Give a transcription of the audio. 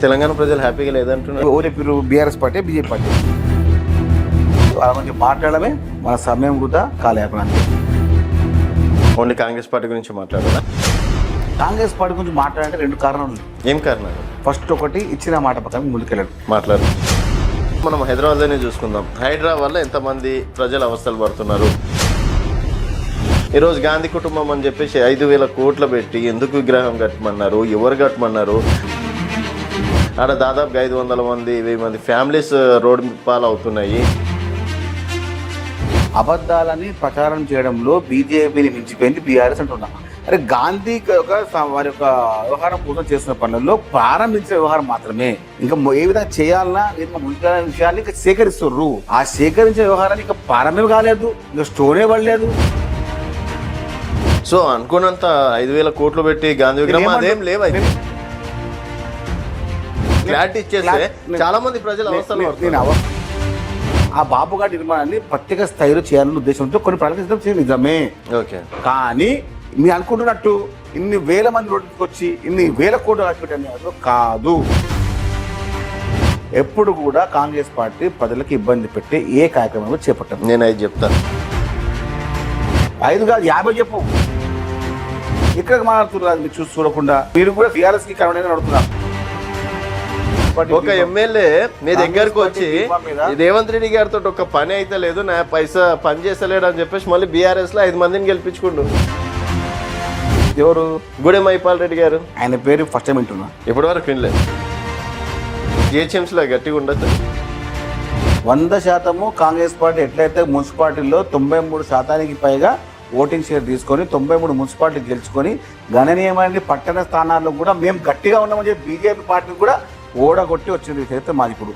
తెలంగాణ ప్రజలు హ్యాపీగా లేదంటున్నారు. ఓరేపిరు బీఆర్ఎస్ పార్టీ బీజేపీ పార్టీ వాళ్ళ గురించి మాట్లాడమే మన సమయం వృధా కాలయాపన. ఓన్లీ కాంగ్రెస్ పార్టీ గురించి మాట్లాడాలా? కాంగ్రెస్ పార్టీ గురించి మాట్లాడాలంటే రెండు కారణాలు. ఏం కారణాలు? ఫస్ట్ ఒకటి ఇచ్చిన మాట ప్రకారం ముందుకెళ్ళడం. మాట్లాడు. మనం హైదరాబాద్లోనే చూసుకుందాం. హైదరాబాద్ వల్ల ఎంతమంది ప్రజలు అవస్థలు పడుతున్నారు. ఈరోజు గాంధీ కుటుంబం అని చెప్పేసి 5,000 కోట్లు పెట్టి ఎందుకు విగ్రహం కట్టమన్నారు, ఎవరు కట్టమన్నారు? ఆడ దాదాపుగా 500 మంది 1000 మంది ఫ్యామిలీస్ రోడ్డు పాలు అవుతున్నాయి. అబద్ధాలని ప్రచారం చేయడంలో బీజేపీని మించిపోయింది బీఆర్ఎస్ అంటున్నా. అరే గాంధీ వారి యొక్క వ్యవహారం కోసం చేస్తున్న పనుల్లో ప్రారంభించిన వ్యవహారం మాత్రమే. ఇంకా ఏ విధంగా చేయాలన్నా ఇంకా ముందుగా విషయాన్ని ఇంకా సేకరిస్తుర్రు. ఆ సేకరించిన వ్యవహారాన్ని ఇంకా ప్రారంభం కాలేదు, ఇంకా స్టోరే పడలేదు. సో అనుకున్నంత 5,000 కోట్లు పెట్టి గాంధీ విగ్రహం అదేం లేవు. క్లారిటీ ఇచ్చేస్తే చాలా మంది ప్రజలు అవసరం. ఆ బాబుగారి నిర్మాణాన్ని ప్రత్యేక స్థాయిలో చేయాలన్న ఉద్దేశంతో కొన్ని ప్రణాళిక చేయడం నిజమే. ఓకే, కానీ మీరు అనుకుంటున్నట్టు ఇన్ని వేల మంది రోడ్డుకి వచ్చి ఇన్ని వేల కోట్లు రాసిపెట్టారు కాదు. ఎప్పుడు కూడా కాంగ్రెస్ పార్టీ ప్రజలకు ఇబ్బంది పెట్టే ఏ కార్యక్రమం చేపట్టారు. నేను 5 చెప్తాను. 5 కాదు 50 చెప్పు. ఇక్కడ మాట్లాడుతున్నారు మీరు చూడకుండా. మీరు కూడా టీఆర్ఎస్ కి కారణంగా నడుతున్నారు. ఒక ఎమ్మెల్యే మీ దగ్గరకు వచ్చి రేవంత్ రెడ్డి గారితో ఒక పని అయితే లేదు, నా పైసా పని చేస్తలేడు అని చెప్పేసి మళ్ళీ బీఆర్ఎస్ లో 5 మందిని గెలిపించుకుండు. ఎవరు? గూడెం మైపాల్ రెడ్డి గారు. ఆయన పేరు ఫస్ట్ టైం వింటున్నా. ఇప్పటి వరకు వినలేదు. జిహెచ్ఎంసీ లో గట్టిగా ఉండదు. 100% కాంగ్రెస్ పార్టీ ఎట్లయితే మున్సిపాలిటీల్లో 93% పైగా ఓటింగ్ షేర్ తీసుకొని 93 మున్సిపాలిటీ గెలుచుకొని గణనీయమైన పట్టణ స్థానాల్లో కూడా మేము గట్టిగా ఉన్నామని చెప్పి బీజేపీ పార్టీని కూడా ఓడగొట్టి వచ్చింది చరిత్ర మాది ఇప్పుడు.